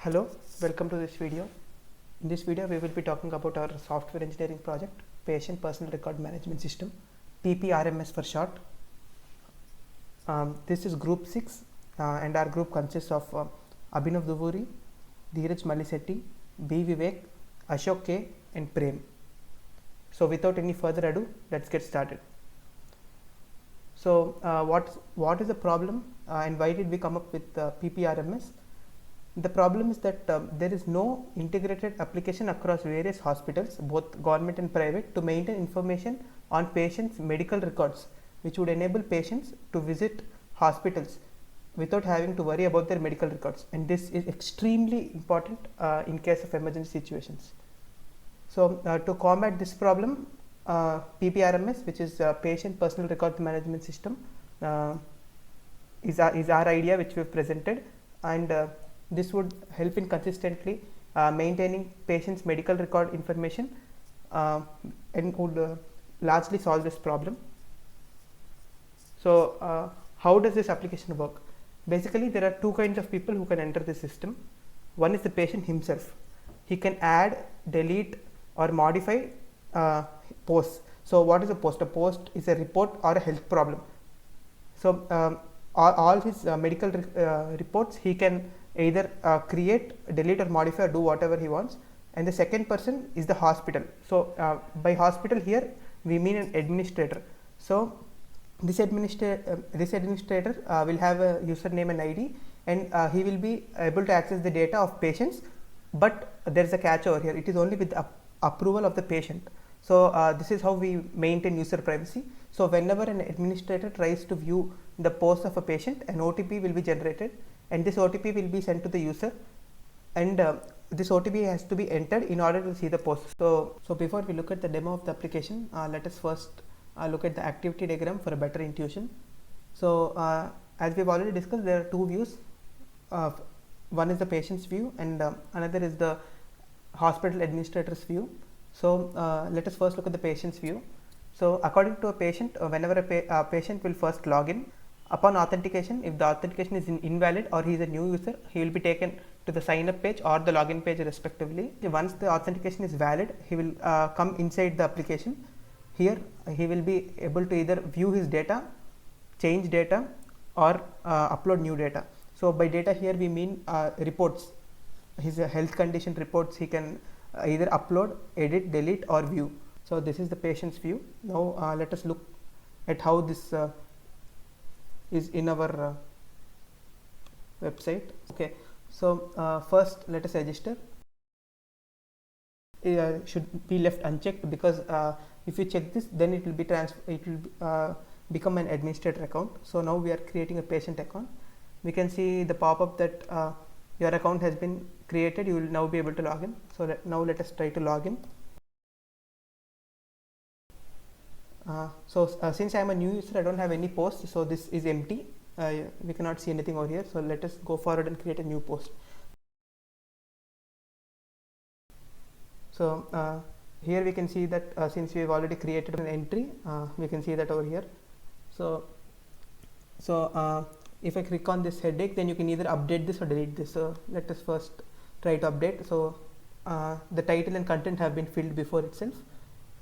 Hello, welcome to this video. In this video, we will be talking about our software engineering project, Patient Personal Record Management System, PPRMS for short. This is Group 6 and our group consists of Abhinav Duvuri, Dheeraj Malisetti, B. Vivek, Ashok K and Prem. So without any further ado, let's get started. So what is the problem and why did we come up with PPRMS? The problem is that there is no integrated application across various hospitals, both government and private, to maintain information on patients' medical records, which would enable patients to visit hospitals without having to worry about their medical records. And this is extremely important in case of emergency situations. So to combat this problem, PPRMS, which is Patient Personal Record Management System, is our idea which we have presented, and this would help in consistently maintaining patients' medical record information and would largely solve this problem. So how does this application work? Basically, there are two kinds of people who can enter the system. One is the patient himself. He can add, delete or modify posts. So what is a post? A post is a report or a health problem. So all his medical reports he can either create, delete or modify or do whatever he wants. And the second person is the hospital. So by hospital here we mean an administrator. So this administrator will have a username and ID, and he will be able to access the data of patients, but there is a catch over here. It is only with the approval of the patient. So this is how we maintain user privacy. So whenever an administrator tries to view the post of a patient, an OTP will be generated, and this OTP will be sent to the user, and this OTP has to be entered in order to see the post. So before we look at the demo of the application, let us first look at the activity diagram for a better intuition. So as we have already discussed, there are two views. One is the patient's view and another is the hospital administrator's view. So let us first look at the patient's view. So according to a patient, whenever a patient will first log in, upon authentication, if the authentication is invalid or he is a new user, he will be taken to the sign up page or the login page respectively. Once the authentication is valid, he will come inside the application. Here he will be able to either view his data, change data or upload new data. So by data here we mean reports, his health condition reports he can either upload, edit, delete or view. So this is the patient's view. Now let us look at how this is in our website. Okay, so first let us register. It should be left unchecked because if you check this, then it will be become an administrator account. So now we are creating a patient account. We can see the pop-up that your account has been created. You will now be able to log in. So now let us try to log in. Since I am a new user, I don't have any posts, so this is empty. We cannot see anything over here. So let us go forward and create a new post. So here we can see that since we have already created an entry, we can see that over here. So if I click on this headache, then you can either update this or delete this. So let us first try to update. So the title and content have been filled before itself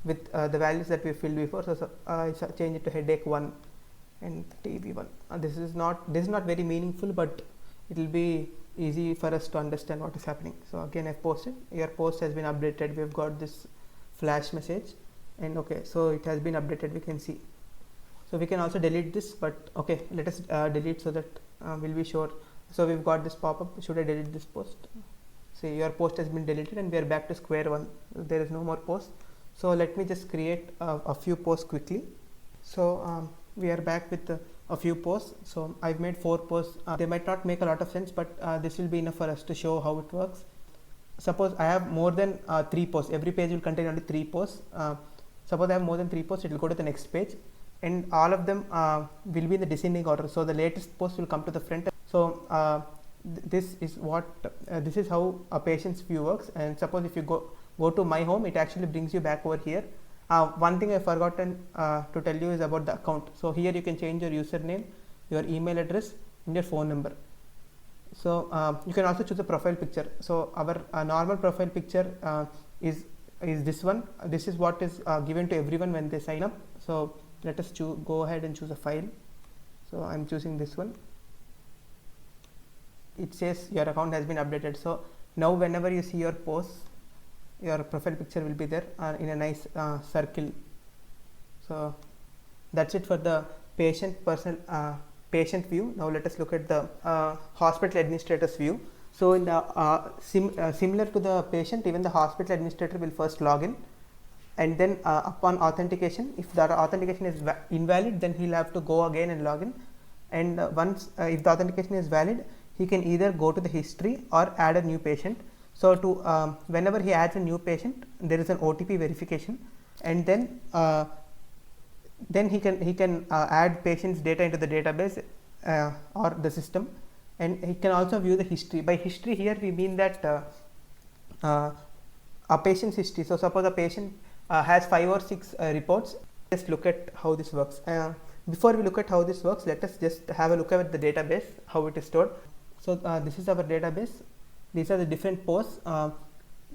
with the values that we filled before. So I change it to headache 1 and TB1. This is not very meaningful, but it will be easy for us to understand what is happening. So again I've posted, your post has been updated. We've got this flash message, and okay, so it has been updated, we can see. So we can also delete this, but okay, let us delete so that we'll be sure. So we've got this pop-up. Should I delete this post? See, your post has been deleted and we are back to square one. There is no more post. So let me just create a few posts quickly. So we are back with a few posts. So I've made 4 posts. They might not make a lot of sense, but this will be enough for us to show how it works. Suppose I have more than 3 posts. Every page will contain only 3 posts. Suppose I have more than 3 posts, it will go to the next page, and all of them will be in the descending order. So the latest post will come to the front. So this is how a patient's view works. And suppose if you go to my home, it actually brings you back over here. One thing I forgotten to tell you is about the account. So here you can change your username, your email address and your phone number. So you can also choose a profile picture. So our normal profile picture is this one. This is what is given to everyone when they sign up. So let us go ahead and choose a file. So I'm choosing this one. It says your account has been updated. So now whenever you see your post, your profile picture will be there in a nice circle. So that's it for the patient view. Now let us look at the hospital administrator's view. So in the similar to the patient, even the hospital administrator will first log in, and then upon authentication, if the authentication is invalid, then he'll have to go again and log in. And once if the authentication is valid, he can either go to the history or add a new patient. So to whenever he adds a new patient, there is an OTP verification, and then he can add patients data into the database or the system, and he can also view the history. By history here we mean that a patient's history. So suppose a patient has 5 or 6 reports. Let's look at how this works. Before we look at how this works, let us just have a look at the database, how it is stored. So this is our database. These are the different posts.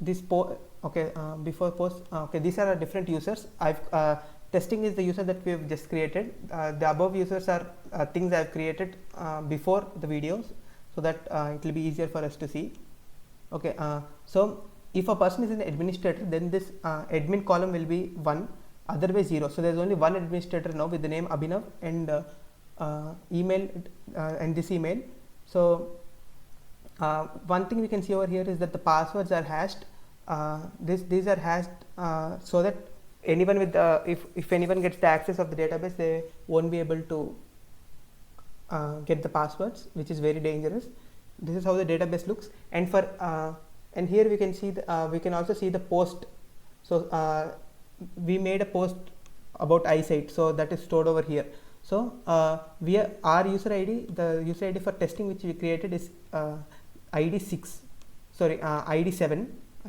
Before post, these are our different users. Testing is the user that we have just created. The above users are things I have created before the videos, so that it will be easier for us to see. Okay, so if a person is an administrator, then this admin column will be 1, otherwise 0. So there is only one administrator now with the name Abhinav and email and this email. So one thing we can see over here is that the passwords are hashed. These are hashed so that anyone with if anyone gets the access of the database, they won't be able to get the passwords, which is very dangerous. This is how the database looks. And for and here we can see we can also see the post. So we made a post about eyesight, so that is stored over here. So our user ID, the user ID for testing which we created is ID 7.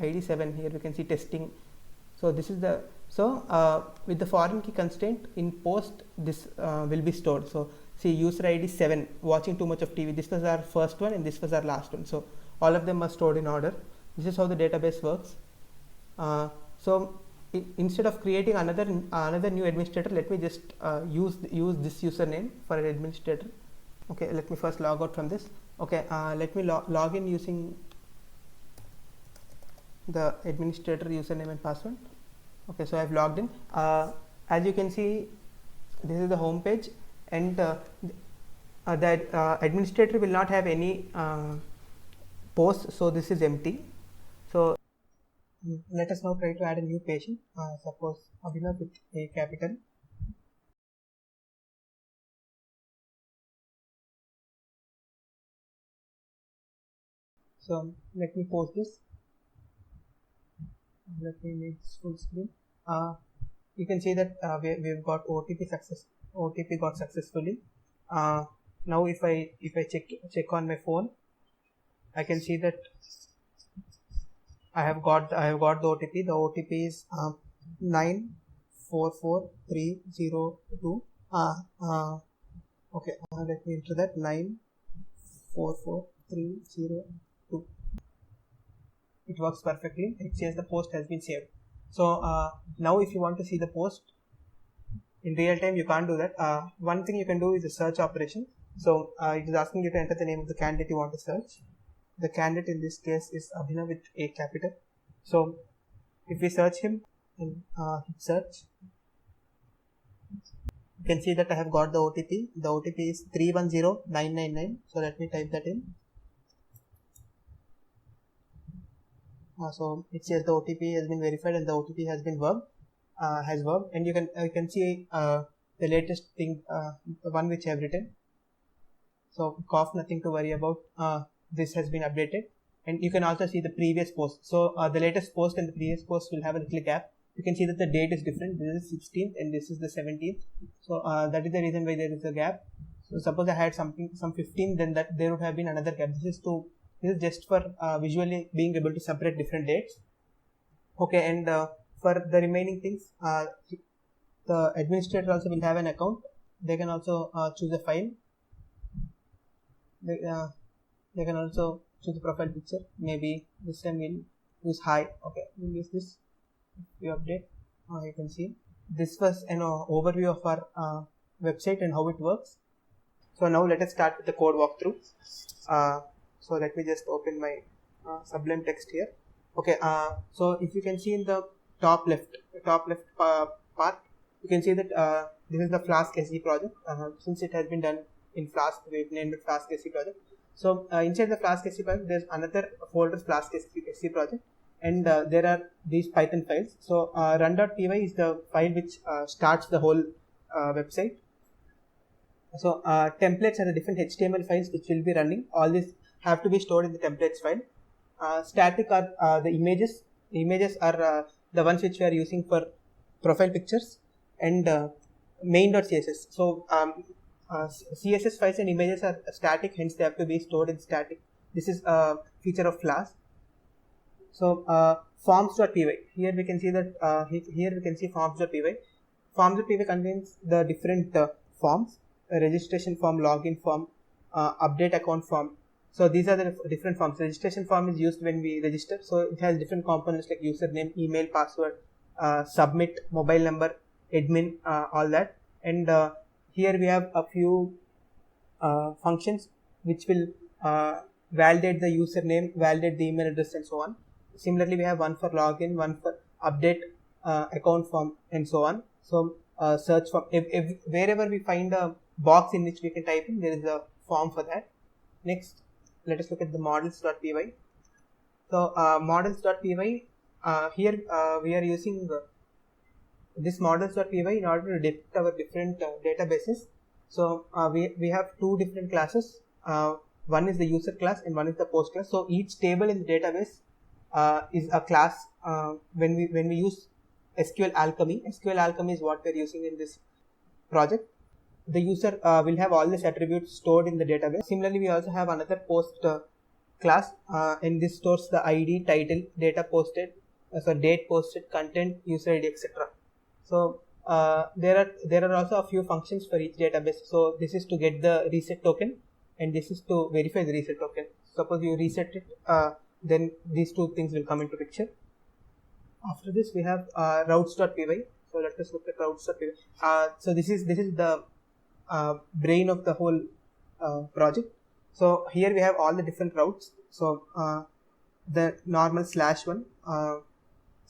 Here we can see testing. So this is the with the foreign key constraint in post, this will be stored. So see, user ID 7, watching too much of TV. This was our first one and this was our last one. So all of them are stored in order. This is how the database works. So instead of creating another new administrator, let me just use this username for an administrator. Okay, let me first log out from this. Okay, let me log in using the administrator username and password. Okay, so I have logged in. As you can see, this is the home page, and the administrator will not have any posts, so this is empty. So let us now try to add a new patient. Suppose Abhinav with a capital. So let me post this. Let me make this full screen. You can see that we've got OTP got successfully. Now if I check on my phone, I can see that I have got the OTP. The OTP is 944302. Okay, let me enter that 944302. It works perfectly. It says the post has been saved. So now if you want to see the post in real time, you can't do that. One thing you can do is a search operation. So it is asking you to enter the name of the candidate you want to search. The candidate in this case is Abhinav with a capital. So if we search him and hit search, you can see that I have got the OTP. The OTP is 310999. So let me type that in. So it says the OTP has been verified and the OTP has been worked, and you can see the latest thing, the one which I have written. So cough, nothing to worry about. This has been updated, and you can also see the previous post. So the latest post and the previous post will have a little gap. You can see that the date is different. This is 16th and this is the 17th. So that is the reason why there is a gap. So suppose I had some 15, then that there would have been another gap. This is just for visually being able to separate different dates. Okay, and for the remaining things, the administrator also will have an account. They can also choose a file. They can also choose the profile picture. Maybe this time we'll use hi. Okay, we'll use this. We update. You can see this was an overview of our website and how it works. So now let us start with the code walkthrough. So let me just open my Sublime Text here. Okay. So if you can see in the top left part, you can see that this is the Flask SE project. Since it has been done in Flask, we've named it Flask SE project. So inside the Flask SE project, there's another folder, Flask SE project, and there are these Python files. So run.py is the file which starts the whole website. So templates are the different HTML files which will be running. All these have to be stored in the templates file. Static are the images. Images are the ones which we are using for profile pictures, and main.css. So CSS files and images are static, hence they have to be stored in static. This is a feature of Flask. So forms.py. Here we can see that here we can see forms.py. Forms.py contains the different forms: a registration form, login form, update account form. So these are the different forms. Registration form is used when we register. So it has different components like username, email, password, submit, mobile number, admin, all that. And here we have a few functions which will validate the username, validate the email address, and so on. Similarly, we have one for login, one for update account form, and so on. So search form. If wherever we find a box in which we can type in, there is a form for that. Next, let us look at the models.py. So models.py, here we are using this models.py in order to detect our different databases. So we have two different classes. One is the user class and one is the post class. So each table in the database is a class. When we use SQL Alchemy, SQL Alchemy is what we are using in this project. The user will have all these attributes stored in the database. Similarly, we also have another post class, and this stores the ID, title, data posted, date posted, content, user ID, etc. So there are also a few functions for each database. So this is to get the reset token, and this is to verify the reset token. Suppose you reset it, then these two things will come into picture. After this, we have routes.py. So let us look at routes.py. So this is the brain of the whole project. So here we have all the different routes. So the normal /1,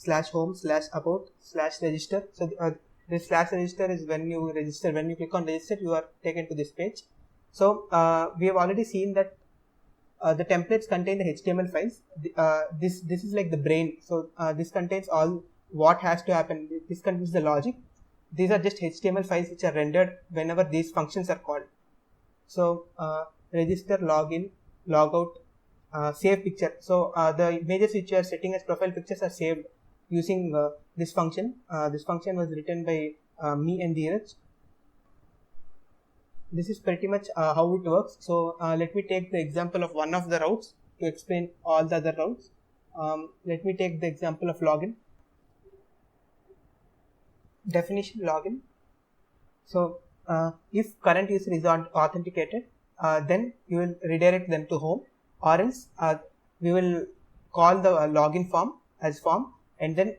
/home, /about, /register. So this /register is when you register. When you click on register, you are taken to this page. So we have already seen that the templates contain the HTML files. This is like the brain. So this contains all what has to happen. This contains the logic. These are just HTML files which are rendered whenever these functions are called. So register, login, logout, save picture. So the images which you are setting as profile pictures are saved using this function. This function was written by me and Dheeraj. This is pretty much how it works. So let me take the example of one of the routes to explain all the other routes. Let me take the example of login. Definition login. So if current user is authenticated, then you will redirect them to home, or else we will call the login form as form, and then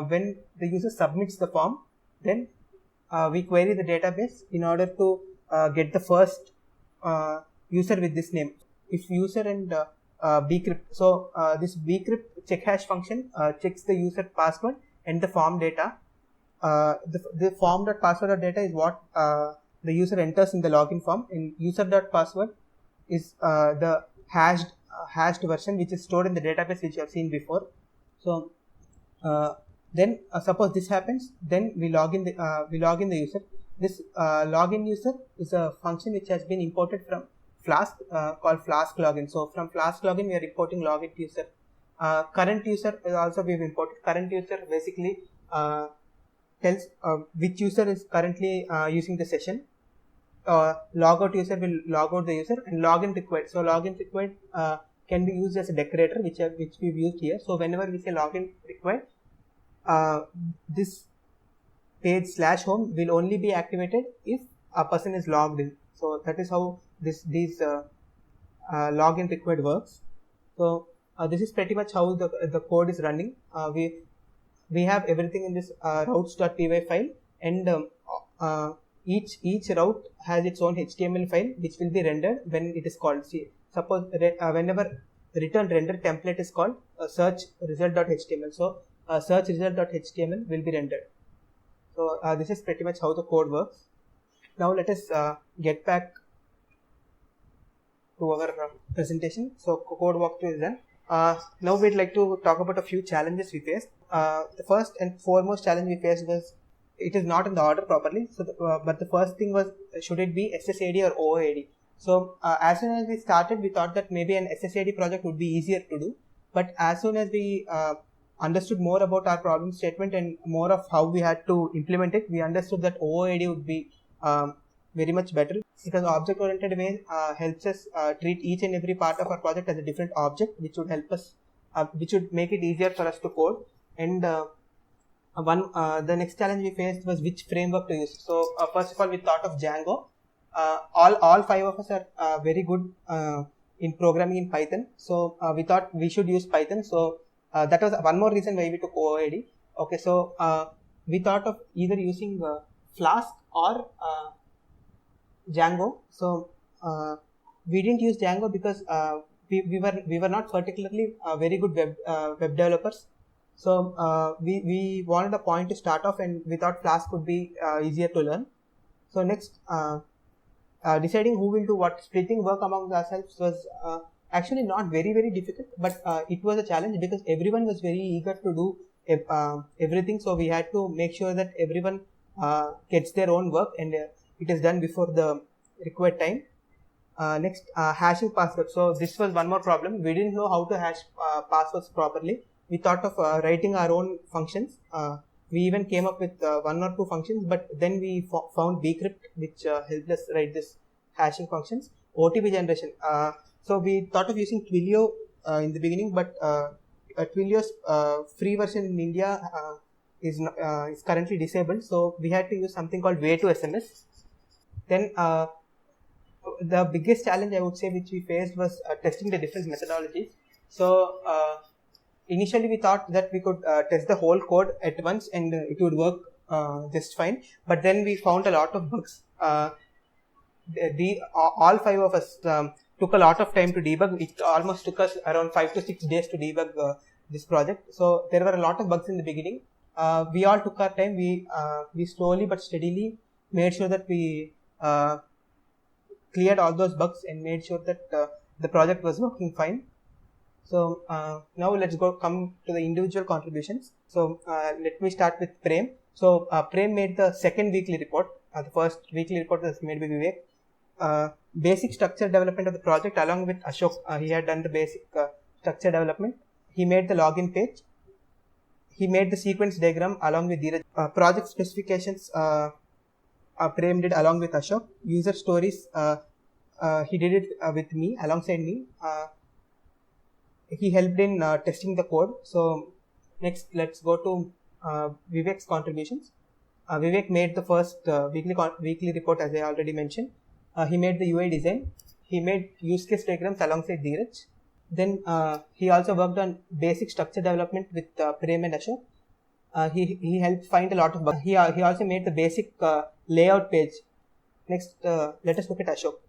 when the user submits the form, then we query the database in order to get the first user with this name. If user and bcrypt, so this bcrypt check hash function checks the user password and the form data. The form.password.data is what the user enters in the login form, and user.password is the hashed version which is stored in the database which you have seen before. So then suppose this happens, then we log in the user. This login user is a function which has been imported from Flask called Flask login. So from Flask login we are importing login user. Current user is also we have imported. Current user basically tells which user is currently using the session. Logout user will log out the user, and login required. So login required can be used as a decorator, which we've used here. So whenever we say login required, this page /home will only be activated if a person is logged in. So that is how these login required works. So this is pretty much how the code is running. We have everything in this routes.py file, and each route has its own HTML file which will be rendered when it is called. See, suppose whenever return render template is called, search result.html. So search result.html will be rendered. So this is pretty much how the code works. Now let us get back to our presentation. So code walkthrough is done. Now we'd like to talk about a few challenges we faced. The first and foremost challenge we faced was it is not in the order properly. So, but the first thing was, should it be SSAD or OOAD? So as soon as we started, we thought that maybe an SSAD project would be easier to do. But as soon as we understood more about our problem statement and more of how we had to implement it, we understood that OOAD would be very much better, because object-oriented way helps us treat each and every part of our project as a different object, which would help us, which would make it easier for us to code. And the next challenge we faced was which framework to use. So first of all, we thought of Django. All five of us are very good in programming in Python, so we thought we should use Python. So that was one more reason why we took OOAD. Okay, so we thought of either using Flask or Django. So we didn't use Django because we were not particularly very good web developers. So we wanted a point to start off, and we thought Flask would be easier to learn. So next, deciding who will do what, splitting work among ourselves was actually not very difficult, but it was a challenge because everyone was very eager to do everything. So we had to make sure that everyone gets their own work and it is done before the required time. Next, hashing passwords. So this was one more problem. We didn't know how to hash passwords properly. We thought of writing our own functions. We even came up with one or two functions, but then we found bcrypt, which helped us write this hashing functions. OTP generation. So we thought of using Twilio in the beginning, but Twilio's free version in India is currently disabled. So we had to use something called Way2SMS. Then the biggest challenge I would say which we faced was testing the different methodologies. So initially we thought that we could test the whole code at once and it would work just fine, but then we found a lot of bugs. All five of us took a lot of time to debug. It almost took us around 5 to 6 days to debug this project. So there were a lot of bugs in the beginning. We all took our time. We slowly but steadily made sure that we cleared all those bugs and made sure that the project was working fine. So now let's come to the individual contributions. So let me start with Prem. So Prem made the second weekly report. The first weekly report was made by Vivek. Basic structure development of the project along with Ashok. He had done the basic structure development. He made the login page. He made the sequence diagram along with Dheeraj. Project specifications Prem did along with Ashok. User stories he did it with me, alongside me. He helped in testing the code. So next let's go to Vivek's contributions. Vivek made the first weekly report, as I already mentioned. He made the UI design. He made use case diagrams alongside Dheeraj. Then he also worked on basic structure development with Prem and Ashok. He helped find a lot of bugs. He also made the basic layout page. Next, let us look at Ashok.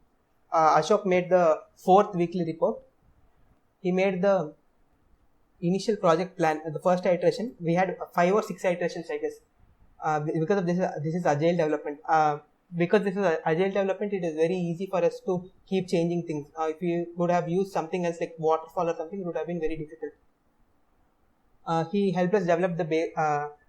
Ashok made the fourth weekly report. He made the initial project plan, the first iteration. We had 5 or 6 iterations, I guess. Because of this is agile development. Because this is agile development, it is very easy for us to keep changing things. If you would have used something else like waterfall or something, it would have been very difficult. He helped us develop the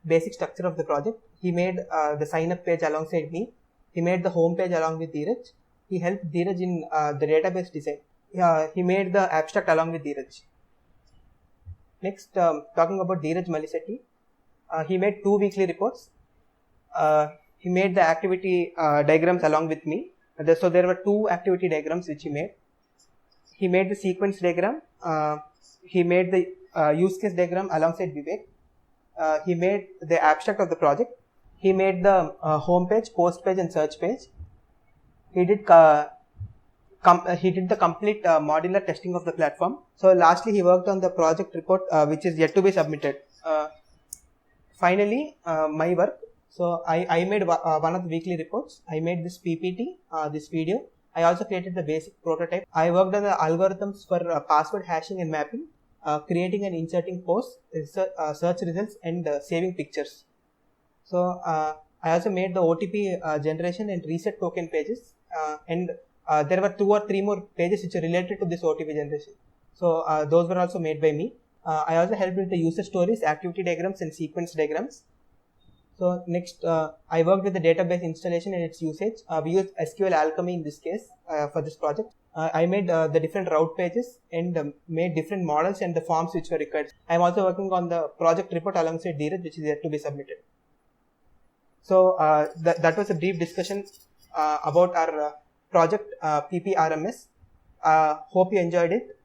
basic structure of the project. He made the sign up page alongside me. He made the home page along with Dheeraj. He helped Dheeraj in the database design. He made the abstract along with Dheeraj. Next, talking about Dheeraj Malisetti, he made 2 weekly reports. He made the activity diagrams along with me. So there were 2 activity diagrams which he made. He made the sequence diagram. He made the use case diagram alongside Vivek. He made the abstract of the project. He made the home page, post page and search page. He did he did the complete modular testing of the platform. So lastly, he worked on the project report, which is yet to be submitted. Finally, my work. So I made one of the weekly reports. I made this PPT, this video. I also created the basic prototype. I worked on the algorithms for password hashing and mapping, creating and inserting posts, search results, and saving pictures. So I also made the OTP generation and reset token pages, and there were 2 or 3 more pages which are related to this OTP generation. So those were also made by me. I also helped with the user stories, activity diagrams, and sequence diagrams. So next, I worked with the database installation and its usage. We used SQL Alchemy in this case for this project. I made the different route pages and made different models and the forms which were required. I am also working on the project report alongside Dheeraj, which is yet to be submitted. So that was a brief discussion about our project PPRMS. Hope you enjoyed it.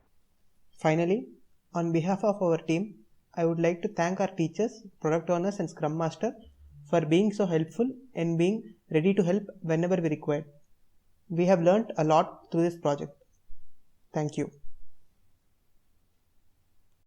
Finally, on behalf of our team, I would like to thank our teachers, product owners, and Scrum Master for being so helpful and being ready to help whenever we required. We have learned a lot through this project. Thank you.